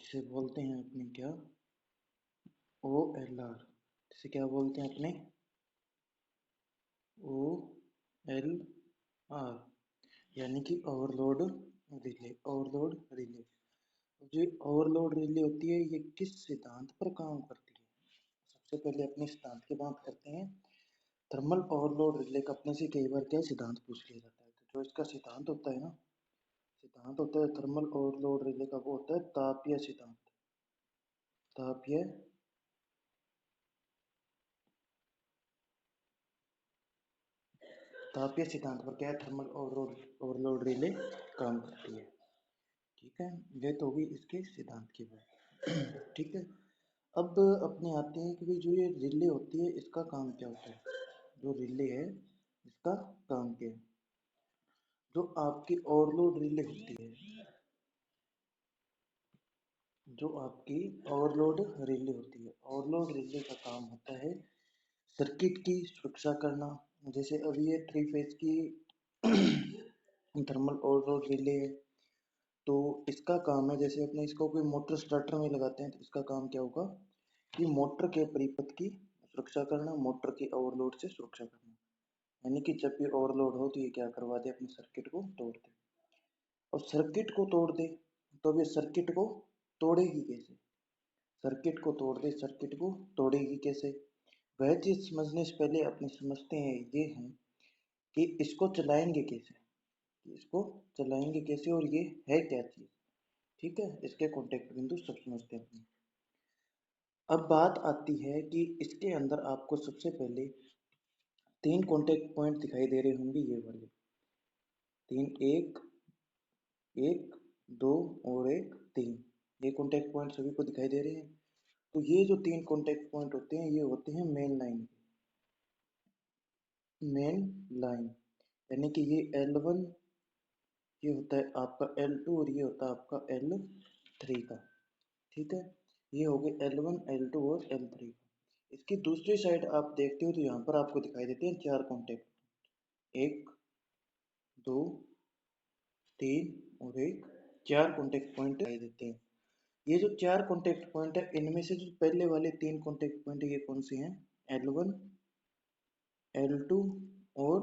इसे बोलते हैं अपने क्या, OLR। इसे क्या बोलते हैं अपने, OLR, यानी कि ओवरलोड रिले। ओवरलोड रिले, जो ओवरलोड रिले होती है ये किस सिद्धांत पर काम करती है? सबसे पहले अपने सिद्धांत की बात करते हैं। थर्मल ओवरलोड रिले का अपने से कई बार क्या सिद्धांत पूछ लिया जाता है, तो जो इसका सिद्धांत होता है ना, सिद्धांत होता है थर्मल ओवरलोड रिले का, वो होता है तापीय सिद्धांत। तापीय तापीय सिद्धांत पर क्या है, थर्मल ओवरलोड रिले काम करती है। ठीक है, ये तो होगी इसके सिद्धांत की बात। ठीक है, अब अपने आते हैं कि भाई जो ये रिले होती है इसका काम क्या होता है। जो रिले है इसका काम क्या है। जो आपकी ओवरलोड रिले होती है, जो आपकी ओवरलोड रिले होती है, ओवरलोड रिले का काम होता है सर्किट की सुरक्षा करना। जैसे अभी ये 3 फेज की थर्मल ओवरलोड रिले है, तो इसका काम है, जैसे अपने इसको कोई मोटर स्टार्टर में लगाते हैं तो इसका काम क्या होगा कि मोटर के परिपथ की सुरक्षा करना, मोटर की ओवरलोड से सुरक्षा करना। यानी कि जब भी ओवरलोड हो तो ये क्या करवा दे, अपने सर्किट को तोड़ दे। और सर्किट को तोड़ दे तो अब ये सर्किट को तोड़ेगी कैसे, सर्किट को तोड़ दे, सर्किट को तोड़ेगी कैसे, वह चीज समझने से पहले अपने समझते हैं ये है कि इसको चलाएंगे कैसे, इसको चलाएंगे कैसे और ये है क्या चीज। ठीक है, इसके कॉन्टेक्ट बिंदु सब समझते हैं अपने। अब बात आती है कि इसके अंदर आपको सबसे पहले 3 कॉन्टेक्ट पॉइंट दिखाई दे रहे होंगे, ये वाले 3, एक, 2 और 1, 3, ये कॉन्टेक्ट पॉइंट सभी को दिखाई दे रहे हैं। तो ये जो 3 कॉन्टेक्ट पॉइंट होते हैं ये होते हैं मेन लाइन, मेन लाइन, यानी कि ये L1, ये होता है आपका L2 और ये होता है आपका L3 का। ठीक है, ये हो गए L1, L2 और L3 का। इसकी दूसरी साइड आप देखते हो तो यहाँ पर आपको दिखाई देते हैं 4 कॉन्टेक्ट, 1, 2, 3 और 1, 4 कॉन्टेक्ट पॉइंट दिखाई देते हैं। ये जो 4 कॉन्टेक्ट पॉइंट है इनमें से जो पहले वाले 3 कॉन्टेक्ट पॉइंट है ये कौन से हैं, L1, L2 और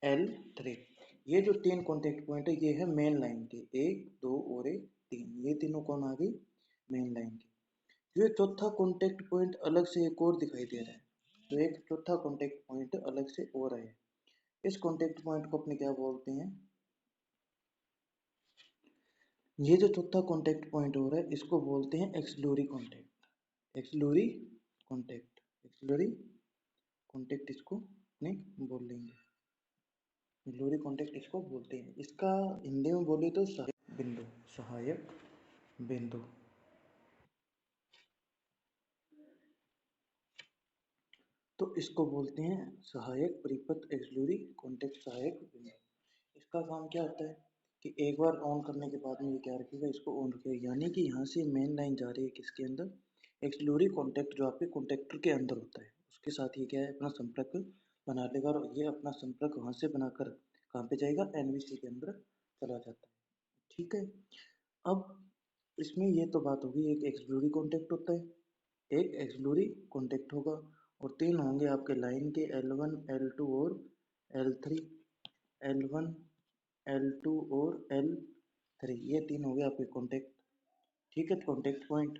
L3। ये जो 3 कॉन्टेक्ट पॉइंट है ये है मेन लाइन के, 1, 2 और 1, 3, ये तीनों कौन आ गई, मेन लाइन के। जो एक चौथा कॉन्टेक्ट पॉइंट अलग से एक और दिखाई दे रहा है, तो एक चौथा कॉन्टेक्ट पॉइंट अलग से और है, इस कॉन्टेक्ट पॉइंट को अपने क्या बोलते हैं, ये जो चौथा कॉन्टेक्ट पॉइंट हो रहा है इसको बोलते हैं axillary contact. Axillary contact, axillary contact इसको नहीं बोल लेंगे, एक्सिलरी कॉन्टेक्ट इसको बोलते हैं। इसका हिंदी में बोले तो सहायक बिंदु, सहायक बिंदु। तो इसको बोलते हैं सहायक परिपथ, एक्सिलरी कॉन्टेक्ट, सहायक बिंदु। इसका काम क्या होता है कि एक बार ऑन करने के बाद में ये क्या रखेगा, इसको ऑन रखेगा, यानी कि यहाँ से मेन लाइन जा रही है किसके अंदर, एक्सिलरी कॉन्टेक्ट जो आपके कॉन्टेक्टर के अंदर होता है उसके साथ ये क्या है अपना संपर्क बना लेगा, और ये अपना संपर्क वहाँ से बनाकर कहाँ पे जाएगा, एनवीसी के अंदर चला जाता है। ठीक है, अब इसमें ये तो बात होगी, एक एक्सिलरी कॉन्टेक्ट होता है, एक एक्सिलरी कॉन्टेक्ट होगा, और 3 होंगे आपके लाइन के, L1, L2 और L3, L1, L2 और L3, ये 3 हो गए आपके कॉन्टेक्ट। ठीक है, कॉन्टेक्ट पॉइंट।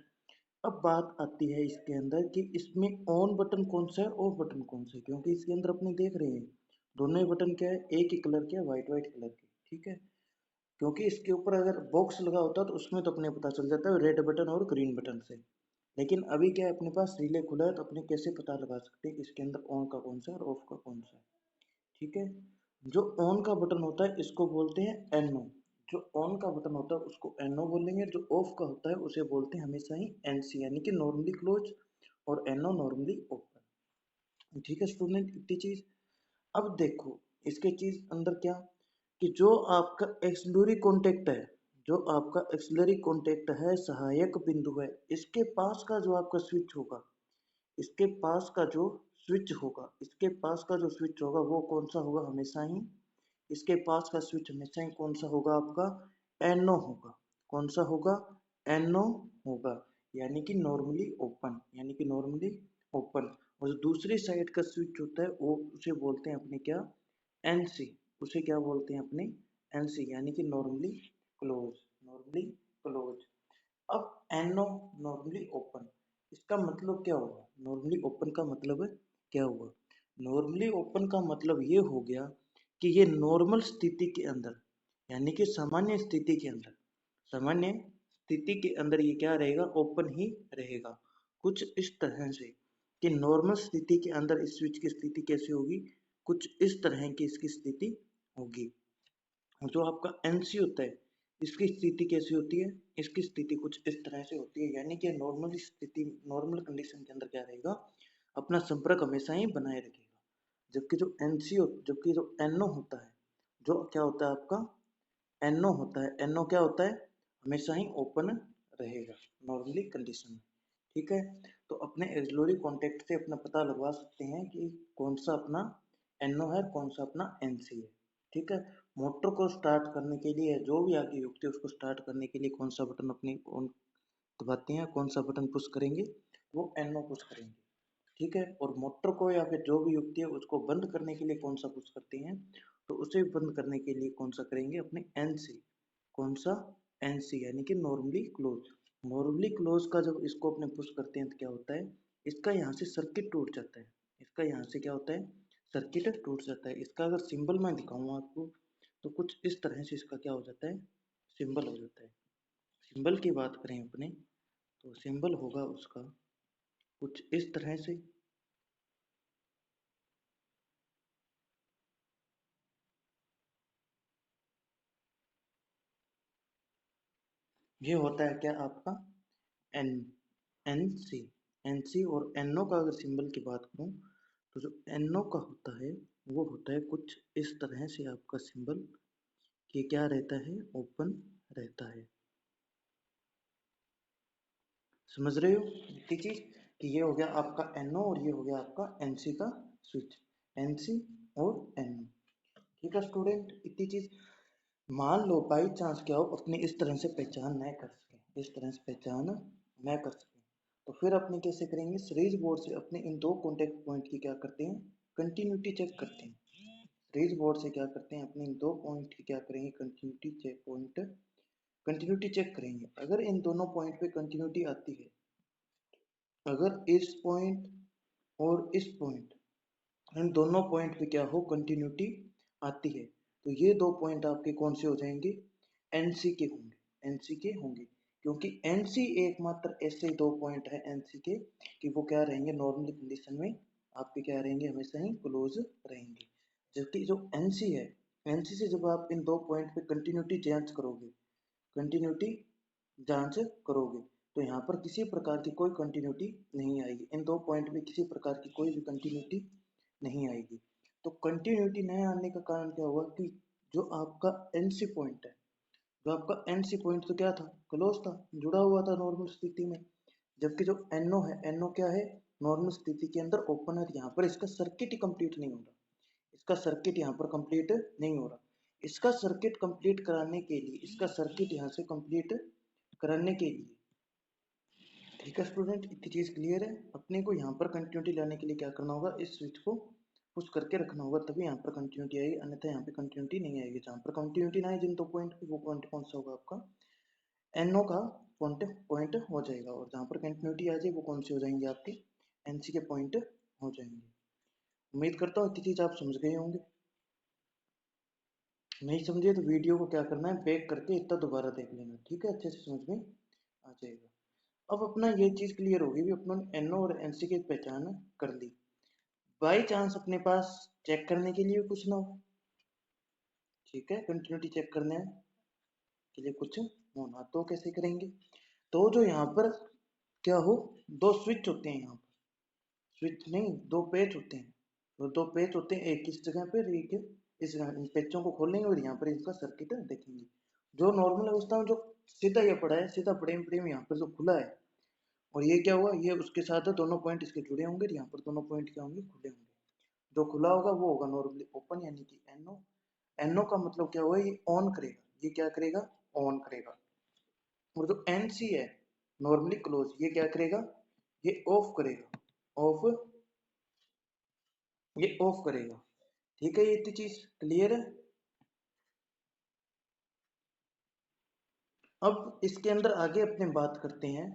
अब बात आती है इसके अंदर कि इसमें ऑन बटन कौन सा है, ऑफ बटन कौन सा है, क्योंकि इसके अंदर अपने देख रहे हैं दोनों ही बटन क्या है, एक ही कलर के, व्हाइट व्हाइट कलर के। ठीक है, क्योंकि इसके ऊपर अगर बॉक्स लगा होता तो उसमें तो अपने पता चल जाता है रेड बटन और ग्रीन बटन से, लेकिन अभी क्या है अपने पास रिले खुला है तो अपने कैसे पता लगा सकते हैं इसके अंदर ऑन का कौन सा है और ऑफ का कौन सा है। ठीक है, जो ऑन का बटन होता है इसको बोलते हैं एनओ, जो ऑन का बटन होता है उसको एनओ बोलेंगे, जो ऑफ का होता है उसे बोलते हैं हमेशा ही एनसी, यानी कि नॉर्मली क्लोज, और एनओ नॉर्मली ओपन। ठीक है स्टूडेंट, इतनी चीज। अब देखो इसके चीज अंदर क्या, कि जो आपका एक्सिलरी कॉन्टेक्ट है, जो आपका एक्सिलरी कॉन्टेक्ट है, सहायक बिंदु है, इसके पास का जो आपका स्विच होगा, इसके पास का जो स्विच होगा, इसके पास का जो स्विच होगा वो कौन सा होगा, हमेशा ही इसके पास का स्विच हमेशा ही कौन सा होगा आपका, एनो होगा। कौन सा होगा, NO होगा, यानी कि नॉर्मली ओपन, यानी कि नॉर्मली ओपन। और जो दूसरी साइड का स्विच होता है वो उसे बोलते हैं अपने क्या, NC। उसे क्या बोलते हैं अपने, NC, यानी कि नॉर्मली क्लोज, नॉर्मली क्लोज। अब NO नॉर्मली ओपन, इसका मतलब क्या हुआ, नॉर्मली ओपन का मतलब क्या हुआ, नॉर्मली ओपन का मतलब ये हो गया कि ये नॉर्मल स्थिति के अंदर, यानी कि सामान्य स्थिति के अंदर, सामान्य स्थिति के अंदर ये क्या रहेगा, ओपन ही रहेगा। कुछ इस तरह से कि नॉर्मल स्थिति के अंदर इस स्विच की स्थिति कैसी होगी, कुछ इस तरह की इसकी स्थिति होगी। जो आपका NC होता है इसकी स्थिति कैसी होती है, इसकी स्थिति कुछ इस तरह से होती है, यानी कि नॉर्मल स्थिति, नॉर्मल कंडीशन के अंदर क्या रहेगा, अपना संपर्क हमेशा ही बनाए रखेगा। जबकि जो NC हो, जबकि जो NO होता है, जो क्या होता है आपका NO होता है, NO क्या होता है, हमेशा ही ओपन रहेगा नॉर्मली कंडीशन में। ठीक है, तो अपने एक्सिलरी कॉन्टैक्ट से अपना पता लगवा सकते हैं कि कौन सा अपना NO है, कौन सा अपना NC है। ठीक है, मोटर को स्टार्ट करने के लिए जो भी आगे युक्ति है उसको स्टार्ट करने के लिए कौन सा बटन अपनी ऑन दबाते हैं, कौन सा बटन पुश करेंगे, वो NO पुश करेंगे। ठीक है, और मोटर को या फिर जो भी युक्ति है उसको बंद करने के लिए कौन सा पुश करते हैं, तो उसे बंद करने के लिए कौन सा करेंगे, अपने NC। कौन सा, NC, यानी कि नॉर्मली क्लोज। नॉर्मली क्लोज का जब इसको अपने पुश करते हैं तो क्या होता है, इसका यहाँ से सर्किट टूट जाता है, इसका यहाँ से क्या होता है, सर्किट टूट जाता है। इसका अगर सिंबल मैं दिखाऊं आपको तो कुछ इस तरह से इसका क्या हो जाता है, सिंबल हो जाता है। सिंबल की बात करें अपने, तो सिंबल होगा उसका कुछ इस तरह से। ये होता है क्या आपका एन, NC। NC और NO का अगर सिंबल की बात करूं तो जो NO का होता है वो होता है कुछ इस तरह से आपका सिंबल, कि क्या रहता है, ओपन रहता है। समझ रहे हो इतनी चीज, कि ये हो गया आपका NO और ये हो गया आपका NC का स्विच, NC और NO। ठीक है स्टूडेंट, इतनी चीज। मान लो बाई चांस क्या हो, अपने इस तरह से पहचान न कर सके, इस तरह से पहचान न कर सके, तो फिर अपने कैसे करेंगे, सीरीज बोर्ड से अपने इन दो कॉन्टेक्ट पॉइंट की क्या करते हैं, कंटिन्यूटी चेक करते हैं। सीरीज बोर्ड से क्या करते हैं, अपने इन दो पॉइंट की क्या करेंगे, continuity check point, continuity check करेंगे। अगर इन दोनों पॉइंट पे कंटिन्यूटी आती है, अगर इस पॉइंट और इस पॉइंट, इन दोनों पॉइंट पे क्या हो, कंटिन्यूटी आती है, तो ये दो पॉइंट आपके कौन से हो जाएंगे, NC के होंगे, NC के होंगे। क्योंकि NC एकमात्र ऐसे दो पॉइंट है NC के कि वो क्या रहेंगे, नॉर्मल कंडीशन में आपके क्या रहेंगे, हमेशा ही क्लोज रहेंगे। जबकि जो NC है, NC से जब आप इन दो पॉइंट पे कंटिन्यूटी जांच करोगे, कंटिन्यूटी जांच करोगे, तो यहाँ पर किसी प्रकार की कोई कंटिन्यूटी नहीं आएगी, इन दो पॉइंट पे किसी प्रकार की कोई भी कंटिन्यूटी नहीं आएगी। तो कंटिन्यूटी नहीं आने का कारण क्या हुआ, कि जो आपका NC पॉइंट है, जो आपका NC पॉइंट तो क्या था, क्लोज था, जुड़ा हुआ था नॉर्मल स्थिति में। जबकि जो NO है, NO क्या है, नॉर्मल स्थिति के अंदर ओपन है, यहाँ पर इसका सर्किट ही कंप्लीट नहीं हो रहा, इसका सर्किट यहाँ पर कंप्लीट नहीं हो रहा। इसका सर्किट कंप्लीट कराने के लिए, इसका सर्किट यहाँ से कंप्लीट कराने के लिए, ठीक है स्टूडेंट, इतनी चीज क्लियर है। अपने को यहाँ पर कंटिन्यूटी लाने के लिए क्या करना होगा, इस स्विच को पुश करके रखना होगा, तभी यहाँ पर कंटिन्यूटी आएगी, अन्यथा यहाँ पे कंटिन्यूटी नहीं आएगी। जहाँ पर कंटिन्यूटी ना आए जिन दो पॉइंट पे, वो पॉइंट कौन सा होगा, आपका NO का पॉइंट पॉइंट हो जाएगा। और जहाँ पर कंटिन्यूटी आ जाए वो कौन से हो जाएंगे, आपके NC के पॉइंट हो जाएंगे। उम्मीद करता हूँ इतनी चीज आप समझ गए होंगे। नहीं समझे तो वीडियो को क्या करना है, बैक करके इतना दोबारा देख लेना, ठीक है, अच्छे से समझ में आ जाएगा। अब अपना ये चीज क्लियर होगी भी, अपना NO और NC की पहचान कर ली। बाई चांस अपने पास चेक करने के लिए कुछ ना हो, ठीक है, कंटिन्यूटी चेक करने के लिए कुछ होना, तो कैसे करेंगे, तो जो यहाँ पर क्या हो, दो स्विच होते हैं यहाँ पर, स्विच नहीं, दो पेच होते हैं, तो दो पेच होते हैं, एक इस जगह पे, एक इस जगह, इन पेचों को खोलेंगे और यहाँ पर इसका सर्किट देखेंगे। जो नॉर्मल अवस्था में जो सीधा ये पड़ा है, सीधा प्रेम प्रेम यहाँ पर जो खुला है, और ये क्या हुआ, ये उसके साथ दोनों पॉइंट इसके जुड़े होंगे, यहाँ पर दोनों पॉइंट क्या होंगे, खुले होंगे। जो खुला होगा वो होगा नॉर्मली ओपन, यानी कि NO। NO का मतलब क्या हुआ, ये ऑन करेगा, ये क्या करेगा, ऑन करेगा। और जो NC है नॉर्मली क्लोज, ये क्या करेगा, ये ऑफ करेगा, ऑफ, ये ऑफ करेगा। ठीक है, ये इतनी चीज क्लियर है। अब इसके अंदर आगे अपने बात करते हैं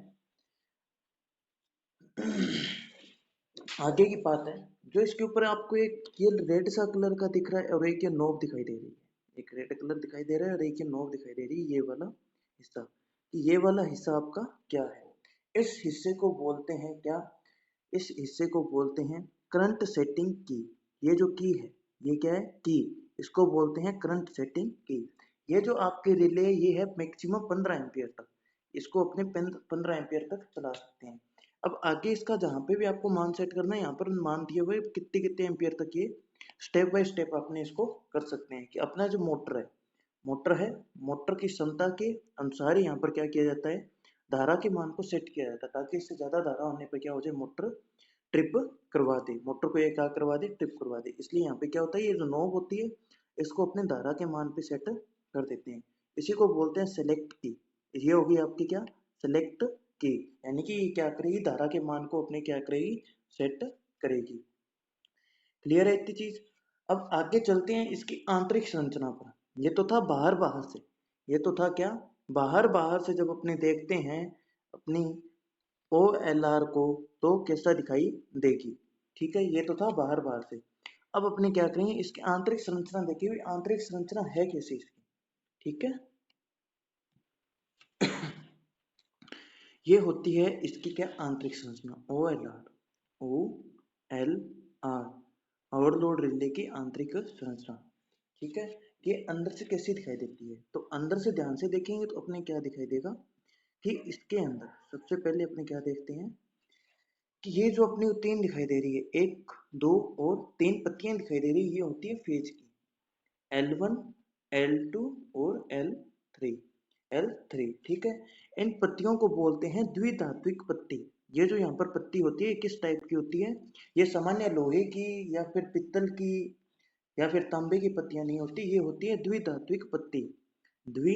आगे की बात है, जो इसके ऊपर आपको एक ये रेड सा कलर का दिख रहा है और एक ये नोब दिखाई दे रही है, एक रेड कलर दिखाई दे रहा है और एक ये नोब दिखाई दे रही है, ये वाला हिस्सा, कि ये वाला हिस्सा आपका क्या है, इस हिस्से को बोलते हैं क्या, इस हिस्से को बोलते हैं करंट सेटिंग की। ये जो की है, ये क्या है, की, इसको बोलते हैं करंट सेटिंग की। ये जो आपके रिले ये है मैक्सिमम 15 एम्पियर तक, इसको अपने 15 एम्पियर तक चला सकते हैं। अब आगे इसका जहाँ पे भी आपको मान सेट करना है, यहाँ पर मान दिए हुए कितने कितने एम्पियर तक, ये स्टेप बाय स्टेप अपने इसको कर सकते हैं। कि अपना जो मोटर है, मोटर है, मोटर की क्षमता के अनुसार यहाँ पर क्या किया जाता है, धारा के मान को सेट किया जाता है, ताकि इससे ज्यादा धारा होने पर क्या हो जाए, मोटर ट्रिप करवा दे, मोटर को ये क्या करवा दे, ट्रिप करवा दे। इसलिए यहाँ पे क्या होता है, ये जो नॉब होती है इसको अपने धारा के मान पे सेट कर देते हैं। इसी को बोलते हैं सेलेक्ट की। ये होगी आपकी क्या, सेलेक्ट की, यानी कि ये क्या करेगी, धारा के मान को अपने क्या करेगी, सेट करेगी। क्लियर है इतनी चीज। अब आगे चलते हैं इसकी आंतरिक संरचना पर। ये तो था बाहर बाहर से, ये तो था क्या, बाहर बाहर से जब अपने देखते हैं अपनी OLR को, तो कैसा दिखाई देगी। ठीक है, ये तो था बाहर बाहर से। अब अपने क्या करेंगे, इसकी आंतरिक संरचना देखिए हुई, आंतरिक संरचना है कैसी इसकी। ठीक है, ये होती है इसकी क्या, आंतरिक संरचना, OLR ओवरलोड रिले की आंतरिक संरचना। ठीक है, ये अंदर से कैसी दिखाई देती है, तो अंदर से ध्यान से देखेंगे तो अपने क्या दिखाई देगा, कि इसके अंदर सबसे पहले अपने क्या देखते हैं, कि ये जो अपनी तीन दिखाई दे रही है, एक दो और तीन पत्तियां दिखाई दे रही है, ये होती है फेज की, L1 L2 और L3, L3। ठीक है, इन पत्तियों को बोलते हैं द्विधात्विक पत्ती। ये जो यहाँ पर पत्ती होती है किस टाइप की होती है, ये सामान्य लोहे की या फिर पित्तल की या फिर तांबे की पत्तियां नहीं होती, ये होती है द्विधात्विक पत्ती। द्वि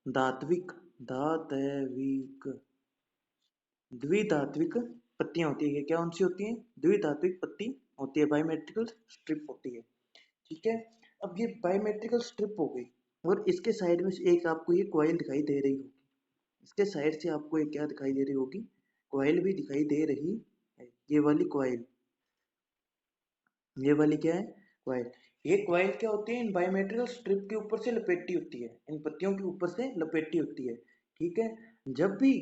द्विधात्विक, धात्विक, द्विधात्विक पत्तियां होती है। ये क्या कौन सी होती हैं, द्विधात्विक पत्ती होती है, बायोमेट्रिकल स्ट्रिप होती है। ठीक है, अब ये बायोमेट्रिकल स्ट्रिप हो गई, और इसके साइड में से एक आपको ये कॉइल दिखाई दे रही होगी, इसके साइड से आपको एक क्या दिखाई दे रही होगी, कॉइल भी दिखाई दे रही है, ये वाली कॉइल, ये वाली क्या है, कॉइल। ये कॉइल क्या होती है, इन बायोमेट्रिकल स्ट्रिप के ऊपर से लपेटी होती है, इन पत्तियों के ऊपर से लपेटी होती है। ठीक है, जब भी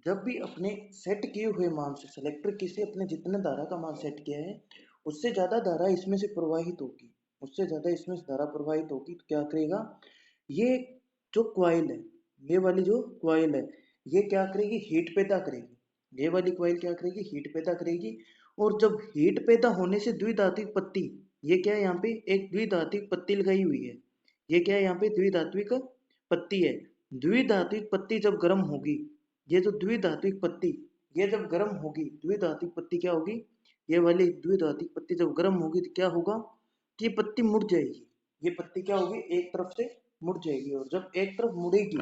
जब भी अपने सेट किए हुए मान से सेलेक्टर किसी अपने जितने धारा का मान सेट किया है, उससे ज्यादा धारा इसमें से प्रवाहित होगी, उससे ज्यादा इसमें से धारा प्रवाहित होगी, तो क्या करेगा, ये जो कॉइल है, ये वाली जो कॉइल है, ये क्या करेगी, हीट पैदा करेगी, ये वाली कॉइल क्या करेगी, हीट पैदा करेगी। और जब हीट पैदा होने से द्विधात्विक पत्ती, ये क्या है, यहाँ पे एक द्विधात्विक पत्ती लगाई हुई है, ये क्या है, यहाँ पे द्विधात्विक पत्ती है। द्विधात्विक पत्ती जब गर्म होगी, ये जो द्विधात्विक पत्ती, ये जब गर्म होगी, द्विधात्विक पत्ती क्या होगी, ये वाली द्विधात्विक पत्ती जब गर्म होगी तो क्या होगा, कि ये पत्ती मुड़ जाएगी, ये पत्ती क्या होगी, एक तरफ से मुड़ जाएगी। और जब एक तरफ मुड़ेगी,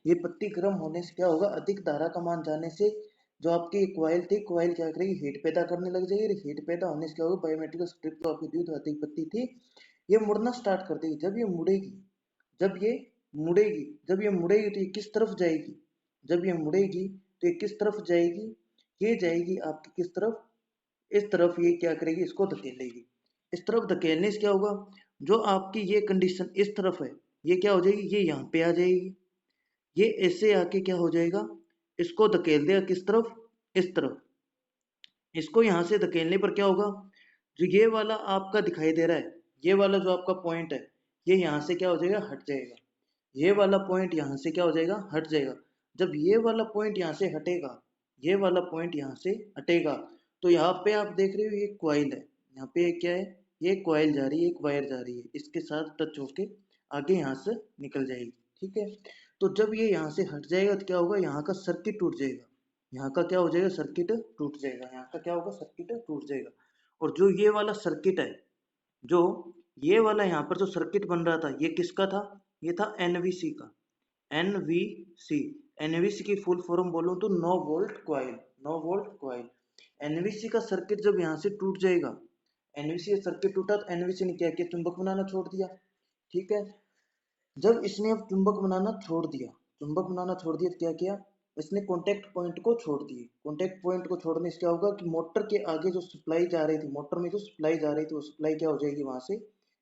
ये पत्ती गर्म होने से क्या होगा, अधिक धारा का मान जाने से जो आपकी कॉइल थी, कॉइल क्या करेगी, हीट पैदा करने लग जाएगी। हीट पैदा होने से क्या होगा, बायोमेट्रिकल स्ट्रिप जो आपकी द्विधात्विक पत्ती थी, ये मुड़ना स्टार्ट कर देगी। जब ये मुड़ेगी, जब ये मुड़ेगी, जब ये मुड़ेगी तो ये किस तरफ जाएगी, जब ये मुड़ेगी तो ये किस तरफ जाएगी, ये जाएगी आपकी किस तरफ, इस तरफ। ये क्या करेगी, इसको धकेलेगी, इस तरफ धकेलने से क्या होगा, जो आपकी ये कंडीशन इस तरफ है, ये क्या हो जाएगी, ये यहाँ पे आ जाएगी, ये ऐसे आके क्या हो जाएगा, इसको धकेल देगा किस तरफ, इस तरफ। इसको यहाँ से धकेलने पर क्या होगा, जो ये वाला आपका दिखाई दे रहा है, ये वाला जो आपका पॉइंट है, ये यहाँ से क्या हो जाएगा, हट जाएगा, ये वाला पॉइंट यहाँ से क्या हो जाएगा, हट जाएगा। जब ये वाला पॉइंट यहाँ से हटेगा, ये वाला पॉइंट यहाँ से हटेगा, तो यहाँ पे आप देख रहे हो ये कॉइल है, यहाँ पे क्या है, ये कॉइल जा रही है, एक वायर जा रही है, इसके साथ टच होके आगे यहाँ से निकल जाएगी। ठीक है, तो जब ये यहाँ से हट जाएगा तो क्या होगा, यहाँ का सर्किट टूट जाएगा, यहाँ का क्या हो जाएगा, सर्किट टूट जाएगा, यहाँ का क्या होगा, सर्किट टूट जाएगा। और जो ये वाला सर्किट है, जो ये वाला यहाँ पर जो सर्किट बन रहा था ये किसका था? ये था एनवीसी का। एनवीसी, एनवीसी की फुल फॉर्म बोलूं तो no volt coil, no volt coil. NVC का सर्किट जब यहाँ से टूट जाएगा, एनवीसी सर्किट टूटा तो एनवीसी ने क्या किया? चुंबक बनाना छोड़ दिया। ठीक है, जब इसने अब चुंबक बनाना छोड़ दिया, चुंबक बनाना छोड़ दिया तो क्या किया? इसने कॉन्टेक्ट पॉइंट को छोड़ दिए। कॉन्टेक्ट पॉइंट को छोड़ने से क्या होगा कि मोटर के आगे जो सप्लाई जा रही थी, मोटर में जो सप्लाई जा रही थी वो सप्लाई क्या हो जाएगी? वहां से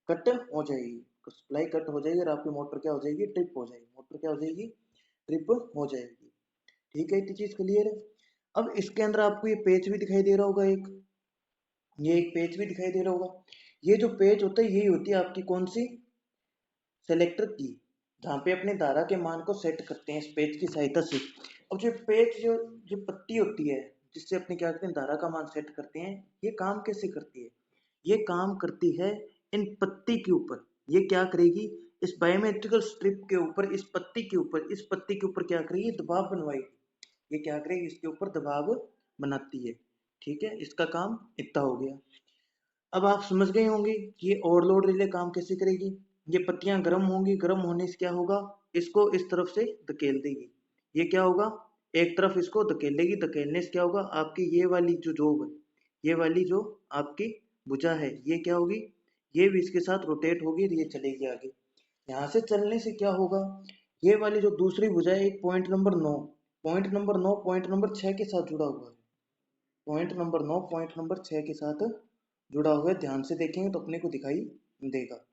कट हो जाएगी। सप्लाई कट हो जाएगी और आपकी मोटर क्या हो जाएगी? ट्रिप हो जाएगी। मोटर क्या हो जाएगी? ट्रिप हो जाएगी। ठीक है, इतनी चीज क्लियर है। अब इसके अंदर आपको ये पेज भी दिखाई दे रहा होगा एक, ये एक पेज भी दिखाई दे रहा होगा। ये जो पेज होता है यही होती है आपकी कौन सी? सेलेक्टर की, जहाँ पे अपने धारा के मान को सेट करते हैं इस पेज की सहायता से। अब जो पेज जो जो पत्ती होती है जिससे अपने क्या करते हैं? धारा का मान सेट करते हैं। ये काम कैसे करती है? ये काम करती है इन पत्ती के ऊपर। ये क्या करेगी? इस बायोमेट्रिकल स्ट्रिप के ऊपर, इस पत्ती के ऊपर, इस पत्ती के ऊपर क्या करेगी? दबाव बनवाएगी। ये क्या करेगी? इसके ऊपर दबाव बनाती है। ठीक है, इसका काम इतना हो गया। अब आप समझ गए होंगे कि ये ओवरलोड रिले काम कैसे करेगी। ये पत्तियां गर्म होंगी, गर्म होने से क्या होगा? इसको इस तरफ से धकेल देगी। ये क्या होगा? एक तरफ इसको धकेलेगी, धकेलने से क्या होगा? आपकी ये वाली जो जोब है, ये वाली जो आपकी भुजा है, ये क्या होगी? ये भी इसके साथ रोटेट होगी और ये चलेगी आगे। यहाँ से चलने से क्या होगा? ये वाली जो दूसरी भुजा है, एक point number 9, point number 9 point number 6 के साथ जुड़ा हुआ है। पॉइंट नंबर 9 पॉइंट नंबर 6 के साथ जुड़ा हुआ है। ध्यान से देखेंगे तो अपने को दिखाई देगा।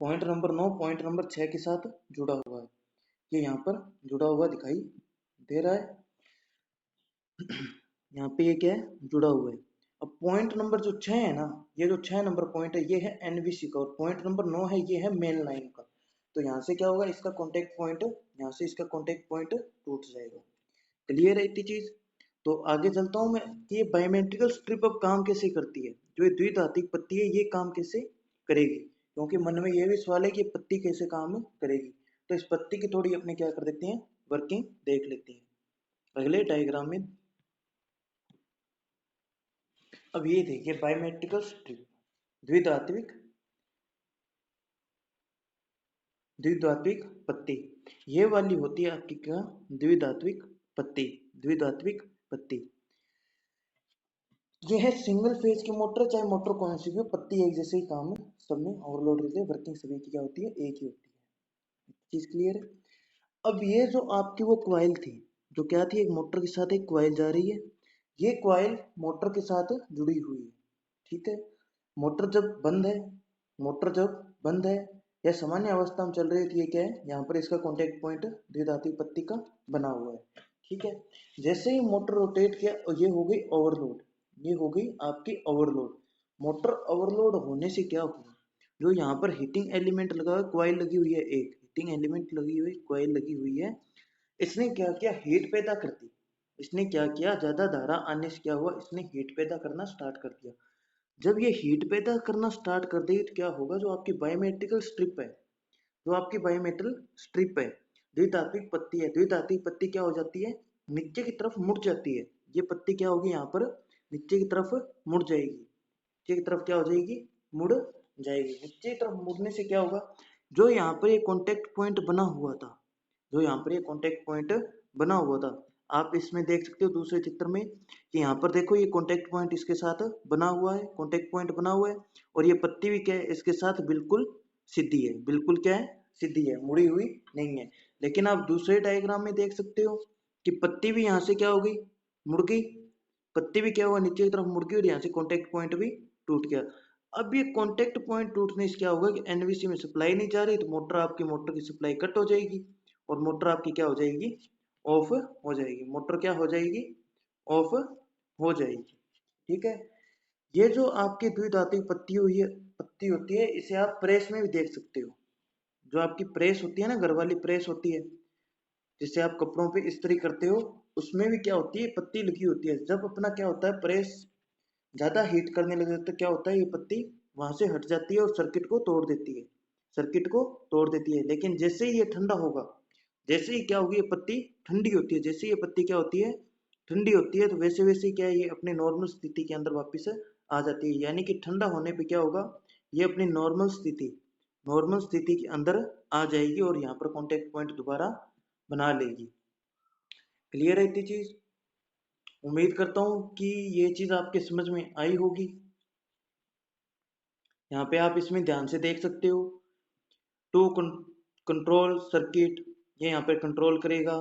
पॉइंट नंबर 9 पॉइंट नंबर 6 के साथ जुड़ा हुआ है। ये यहाँ पर जुड़ा हुआ दिखाई दे रहा है। यहाँ पे ये क्या है? जुड़ा हुआ है। अब पॉइंट नंबर जो 6 है ना, ये जो 6 नंबर पॉइंट है ये है एनवीसी का, और पॉइंट नंबर 9 है ये है मेन लाइन का। तो यहाँ से क्या होगा? इसका कॉन्टेक्ट पॉइंट, यहाँ से इसका कॉन्टेक्ट पॉइंट टूट जाएगा। क्लियर है इतनी चीज? तो आगे चलता हूँ मैं कि ये बायोमेट्रिकल स्ट्रिप अब काम कैसे करती है। जो ये द्विधात्विक पत्ती है ये काम कैसे करेगी, क्योंकि मन में ये भी सवाल है कि ये पत्ती कैसे काम करेगी। तो इस पत्ती की थोड़ी अपने क्या कर देते हैं? वर्किंग देख लेते हैं अगले डायग्राम में। अब ये देखिए बायोमेट्रिकल स्ट्रिप, द्विधात्विक, द्विधात्विक पत्ती, ये वाली होती है आपकी क्या? द्विधात्विक पत्ती, द्विधात्विक पत्ती। ये है सिंगल फेज की मोटर, चाहे मोटर कौन सी भी हो, पत्ती एक जैसे ही काम है सब में। ओवरलोड रिले वर्किंग सभी की क्या होती है? एक ही होती है। चीज क्लियर है? अब ये जो आपकी वो क्वाइल थी, जो क्या थी? एक मोटर के साथ एक क्वाइल जा रही है। ये क्वाइल मोटर के साथ जुड़ी हुई है। ठीक है, मोटर जब बंद है, मोटर जब बंद है या सामान्य अवस्था में चल रही थी, ये क्या है? यहाँ पर इसका कॉन्टेक्ट पॉइंट द्विधात्विक पत्ती का बना हुआ है। ठीक है, जैसे ही मोटर रोटेट किया ये हो गई ओवरलोड, ये हो गई आपकी ओवरलोड। मोटर ओवरलोड होने से क्या हुआ? जो यहाँ पर हीटिंग एलिमेंट लगा हुआ है, क्वाइल लगी हुई है, एक हीटिंग एलिमेंट लगी हुई, क्वाइल लगी हुई है, इसने क्या किया? हीट पैदा कर दी। इसने क्या किया? ज्यादा धारा आने से क्या हुआ? इसने हीट पैदा करना स्टार्ट कर दिया। जब ये हीट पैदा करना स्टार्ट कर देगी तो क्या होगा? जो आपकी बायोमेट्रिकल स्ट्रिप है, जो आपकी बायोमेटल स्ट्रिप है, द्विधात्विक पत्ती है, द्विधात्विक पत्ती क्या हो जाती है? नीचे की तरफ मुड़ जाती है। ये पत्ती क्या होगी? यहाँ पर नीचे की तरफ मुड़ जाएगी। नीचे की तरफ क्या हो जाएगी? मुड़ जाएगी। नीचे की तरफ मुड़ने से क्या होगा? जो यहाँ पर ये कॉन्टेक्ट पॉइंट बना हुआ था, जो यहाँ पर ये कॉन्टेक्ट पॉइंट बना हुआ था, आप इसमें देख सकते हो दूसरे चित्र में कि यहाँ पर देखो ये कॉन्टेक्ट पॉइंट इसके साथ बना हुआ है, कॉन्टेक्ट पॉइंट बना हुआ है, और ये पत्ती भी क्या है? इसके साथ बिल्कुल सीधी है। बिल्कुल क्या है? सीधी है, मुड़ी हुई नहीं है। लेकिन आप दूसरे डायग्राम में देख सकते हो कि पत्ती भी यहाँ से क्या हो गई? मुड़ गई। पत्ती भी क्या हुआ? नीचे की तरफ मुड़ गई और यहाँ से कॉन्टेक्ट पॉइंट भी टूट गया। अब ये कॉन्टेक्ट पॉइंट टूटने से क्या होगा कि एनवीसी में सप्लाई नहीं जा रही, तो मोटर की सप्लाई कट हो जाएगी और मोटर आपकी क्या हो जाएगी? ऑफ हो जाएगी। मोटर क्या हो जाएगी? ऑफ हो जाएगी। ठीक है, ये जो आपकी द्विधात्विक पत्ती होती है, इसे आप प्रेस में भी देख सकते हो। जो आपकी प्रेस होती है ना, घर वाली प्रेस होती है जिससे आप कपड़ों पे इस्त्री करते हो, उसमें भी क्या होती है? पत्ती लगी होती है। जब अपना क्या होता है? प्रेस ज्यादा हीट करने लगे तो क्या होता है? ये पत्ती वहां से हट जाती है और सर्किट को तोड़ देती है, सर्किट को तोड़ देती है। लेकिन जैसे ही ये ठंडा होगा, जैसे ही क्या होगी? ये पत्ती ठंडी होती है। जैसे ही ये पत्ती क्या होती है? ठंडी होती है, तो वैसे वैसे क्या है? ये अपने नॉर्मल स्थिति के अंदर वापस आ जाती है। यानी कि ठंडा होने पे क्या होगा ये अपनी नॉर्मल स्थिति के अंदर आ जाएगी और यहाँ पर कॉन्टेक्ट पॉइंट दोबारा बना लेगी। क्लियर है इतनी चीज? उम्मीद करता हूँ कि ये चीज आपके समझ में आई होगी। यहाँ पे आप इसमें ध्यान से देख सकते हो, टू कंट्रोल सर्किट, ये यहाँ पे कंट्रोल करेगा।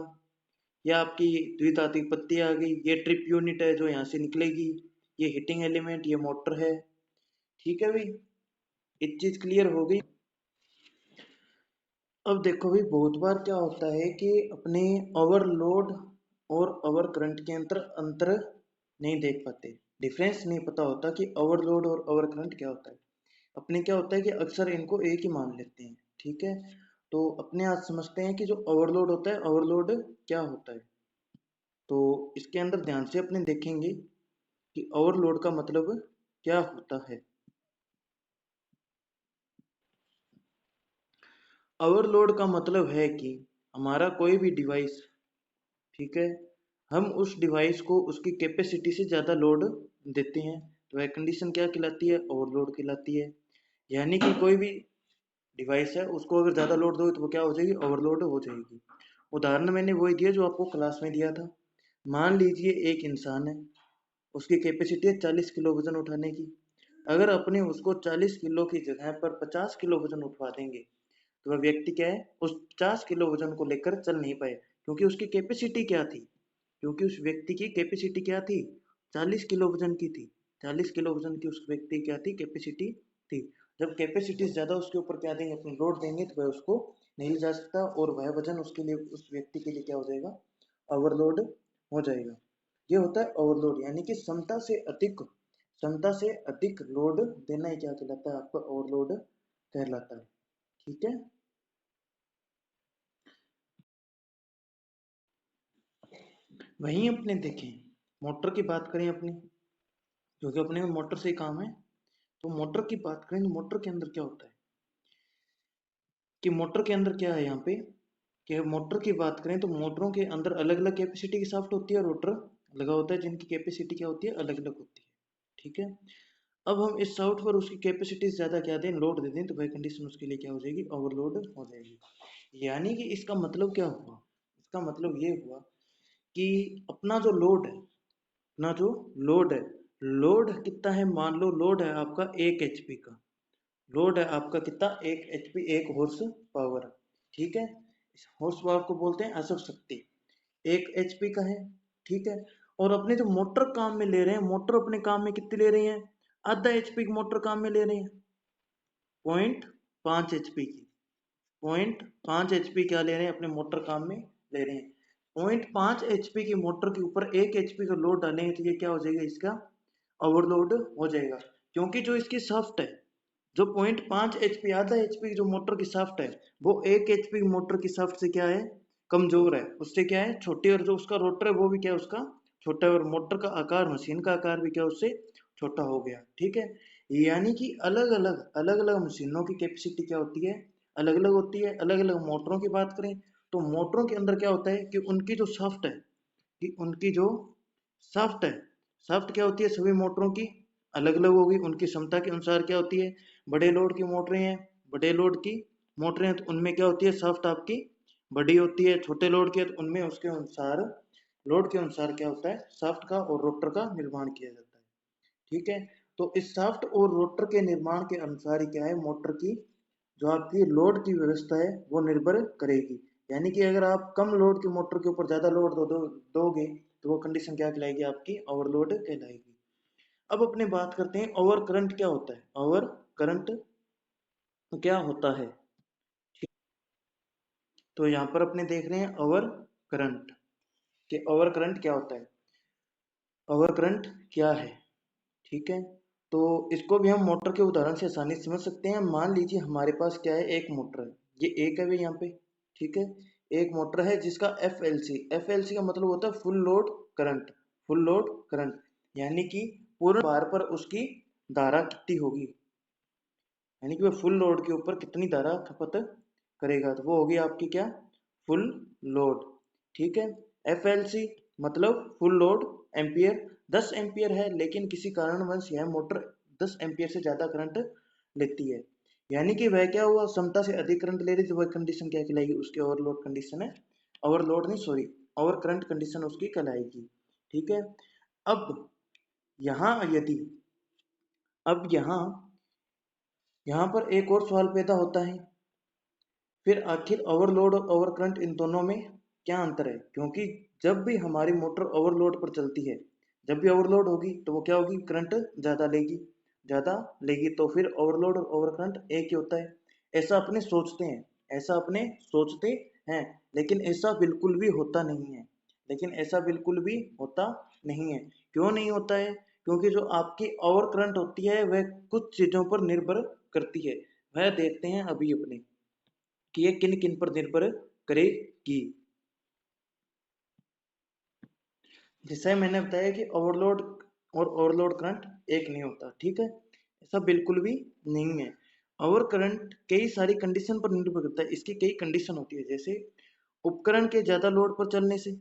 ये आपकी द्वितात्विक पत्ती आ गई, ये ट्रिप यूनिट है जो यहाँ से निकलेगी, ये हीटिंग एलिमेंट, ये मोटर है। ठीक है भाई, एक चीज क्लियर हो गई। अब देखो भाई, बहुत बार क्या होता है कि अपने ओवरलोड और ओवर करंट के अंतर नहीं देख पाते, डिफरेंस नहीं पता होता कि ओवरलोड और ओवर करंट क्या होता है। अपने क्या होता है कि अक्सर इनको एक ही मान लेते हैं। ठीक है, तो अपने आज समझते हैं कि जो ओवरलोड होता है, ओवरलोड क्या होता है। तो इसके अंदर ध्यान से अपने देखेंगे कि ओवरलोड का मतलब क्या होता है। ओवरलोड का मतलब है कि हमारा कोई भी डिवाइस, ठीक है, हम उस डिवाइस को उसकी कैपेसिटी से ज़्यादा लोड देते हैं, तो वह कंडीशन क्या कहलाती है? ओवरलोड कहलाती है। यानी कि कोई भी डिवाइस है, उसको अगर ज़्यादा लोड दो तो वो क्या हो जाएगी? ओवरलोड हो जाएगी। उदाहरण मैंने वही दिया जो आपको क्लास में दिया था। मान लीजिए एक इंसान है, उसकी कैपेसिटी है 40 किलो वजन उठाने की। अगर अपने उसको 40 किलो की जगह पर 50 किलो वजन उठवा देंगे तो वह व्यक्ति क्या है? उस 50 किलो वजन को लेकर चल नहीं पाए, क्योंकि उसकी कैपेसिटी क्या थी? क्योंकि उस व्यक्ति की कैपेसिटी क्या थी? 40 किलो वजन की थी। 40 किलो वजन की उस व्यक्ति क्या थी? कैपेसिटी थी। जब कैपेसिटी ज़्यादा उसके ऊपर क्या देंगे? अपनी लोड देंगे, तो वह उसको नहीं ले जा सकता और वह वजन उसके लिए, उस व्यक्ति के लिए क्या हो जाएगा? ओवरलोड हो जाएगा। ये होता है ओवरलोड, यानी कि क्षमता से अधिक लोड देना ही क्या कहलाता है? आपका ओवरलोड कहलाता है। ठीक है, वहीं अपने देखें, मोटर की बात करें अपनी, क्योंकि अपने में मोटर से ही काम है। तो मोटर की बात करें तो मोटर के अंदर क्या होता है कि मोटर के अंदर क्या है यहाँ पे, कि मोटर की बात करें तो मोटरों के अंदर अलग अलग कैपेसिटी की शाफ्ट होती है, रोटर लगा होता है जिनकी कैपेसिटी क्या होती है? अलग अलग होती है। ठीक है, अब हम इस शाफ्ट पर उसकी कैपेसिटी से ज़्यादा क्या दें? लोड दे दें, तो वह कंडीशन उसके लिए क्या हो जाएगी? ओवरलोड हो जाएगी। यानी कि इसका मतलब क्या हुआ? इसका मतलब ये हुआ कि अपना जो लोड है, अपना जो लोड है, लोड कितना है? मान लो लोड है आपका 1 HP का। लोड है आपका कितना? 1 HP, 1 हॉर्स पावर। ठीक है, इस हॉर्स पावर को बोलते हैं असर शक्ति। 1 HP का है। ठीक है, और अपने जो मोटर काम में ले रहे हैं, मोटर अपने काम में कितनी ले रही है? आधा HP की मोटर काम में ले रही है, 0.5 HP की। 0.5 HP क्या ले रहे हैं? अपने मोटर काम में ले रहे हैं। 0.5 HP की मोटर के ऊपर 1 HP का लोड डालेंगे तो ये क्या हो जाएगा? इसका ओवरलोड हो जाएगा, क्योंकि जो इसकी शाफ्ट है, जो 0.5 HP, आधा HP जो मोटर की शाफ्ट है, वो 1 HP मोटर की शाफ्ट से क्या है? कमजोर है, उससे क्या है? छोटी। और जो उसका रोटर है वो भी क्या है? उसका छोटा है, और मोटर का आकार, मशीन का आकार भी क्या उससे छोटा हो गया। ठीक है, यानी कि अलग अलग मशीनों की कैपेसिटी क्या होती है? अलग अलग होती है। अलग अलग मोटरों की बात करें तो मोटरों के अंदर क्या होता है कि उनकी जो शाफ्ट है, कि उनकी जो शाफ्ट है, शाफ्ट क्या होती है? सभी मोटरों की अलग अलग होगी, उनकी क्षमता के अनुसार क्या होती है? बड़े लोड की मोटरें हैं, बड़े लोड की मोटरें हैं तो उनमें क्या होती है? शाफ्ट आपकी बड़ी होती है। छोटे लोड की है तो उनमें उसके अनुसार, लोड के अनुसार क्या होता है? शाफ्ट का और रोटर का निर्माण किया जाता है। ठीक है, तो इस शाफ्ट और रोटर के निर्माण के अनुसार ही क्या है? मोटर की जो आपकी लोड की व्यवस्था है वो निर्भर करेगी। यानी कि अगर आप कम लोड की मोटर के ऊपर ज्यादा लोड दोगे तो वो कंडीशन क्या कहलाएगी? आपकी ओवरलोड कहलाएगी। अब अपने बात करते हैं ओवर करंट क्या होता है। ओवर करंट क्या होता है? तो यहाँ पर अपने देख रहे हैं ओवर करंट, कि ओवर करंट क्या होता है, ओवर करंट क्या है। ठीक है, तो इसको भी हम मोटर के उदाहरण से आसानी से समझ सकते हैं। मान लीजिए हमारे पास क्या है? एक मोटर है, ये एक है भी यहाँ पे। ठीक है, एक मोटर है जिसका FLC का मतलब होता है full load current. Full load current यानी कि पूर्ण भार पर उसकी धारा कितनी होगी, यानी कि वह फुल लोड के ऊपर कितनी धारा खपत करेगा, तो वो होगी आपकी क्या? Full load. ठीक है, FLC मतलब फुल लोड एम्पियर। 10 एम्पियर है, लेकिन किसी कारणवश यह मोटर 10 एम्पियर से ज्यादा करंट लेती है। यानी कि वह क्या हुआ, क्षमता से अधिक करंट ले रही थी, वह कंडीशन क्या कहलाएगी, उसकी ओवरलोड कंडीशन है, ओवरलोड नहीं सॉरी ओवर करंट कंडीशन उसकी कहलाएगी। ठीक है। अब यहाँ यदि अब यहाँ पर एक और सवाल पैदा होता है, फिर आखिर ओवरलोड और ओवर करंट इन दोनों में क्या अंतर है, क्योंकि जब भी हमारी मोटर ओवरलोड पर चलती है, जब भी ओवरलोड होगी तो वो क्या होगी, करंट ज़्यादा लेगी, तो फिर ओवरलोड और ओवर करंट एक ही होता है। ऐसा अपने सोचते हैं, ऐसा अपने सोचते हैं, लेकिन ऐसा बिल्कुल भी होता नहीं है, लेकिन ऐसा बिल्कुल भी होता नहीं है। क्यों नहीं होता है, क्योंकि जो आपकी ओवर करंट होती है वह कुछ चीज़ों पर निर्भर करती है। वह देखते हैं अभी अपने कि ये किन किन पर निर्भर करेगी। जैसे मैंने बताया कि ओवरलोड और ओवरलोड करंट एक नहीं होता, ठीक है, ऐसा बिल्कुल भी नहीं है। ओवर करंट कई सारी कंडीशन पर निर्भर करता है, इसकी कई कंडीशन होती है, जैसे उपकरण के ज्यादा लोड पर चलने से,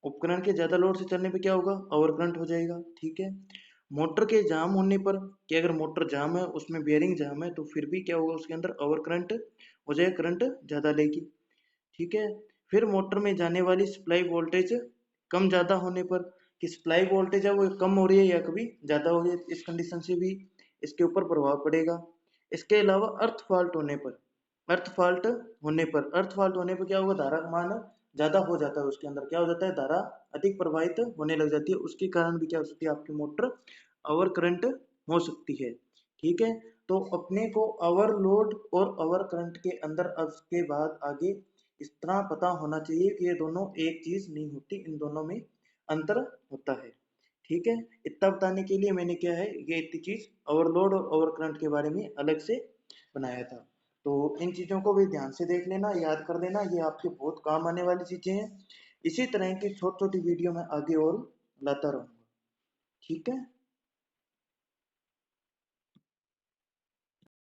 उपकरण के ज्यादा लोड से चलने पे क्या होगा, ओवर करंट हो जाएगा। ठीक है। मोटर के जाम होने पर, कि अगर मोटर जाम है, उसमें बेयरिंग जाम है, तो फिर भी क्या होगा, उसके अंदर ओवर करंट हो जाएगा, करंट ज्यादा लेगी। ठीक है। फिर मोटर में जाने वाली सप्लाई वोल्टेज कम ज़्यादा होने पर, कि सप्लाई वोल्टेज है वो कम हो रही है या कभी ज़्यादा हो रही है, इस कंडीशन से भी इसके ऊपर प्रभाव पड़ेगा। इसके अलावा अर्थ फॉल्ट होने पर क्या होगा, धारा का मान ज़्यादा हो जाता है, उसके अंदर क्या हो जाता है, धारा अधिक प्रवाहित होने लग जाती है, उसके कारण भी क्या हो सकती है, आपकी मोटर ओवर करंट हो सकती है। ठीक है। तो अपने को ओवरलोड और ओवर करंट के अंदर अब के बाद आगे इतना पता होना चाहिए कि ये दोनों एक चीज नहीं होती, इन दोनों में अंतर होता है। ठीक है। इतना बताने के लिए मैंने क्या है, ये इतनी चीज ओवरलोड और ओवर करंट के बारे में अलग से बनाया था। तो इन चीजों को भी ध्यान से देख लेना, याद कर लेना, ये आपके बहुत काम आने वाली चीजें हैं। इसी तरह की छोटी छोटी वीडियो मैं आगे और लाता रहूंगा। ठीक है।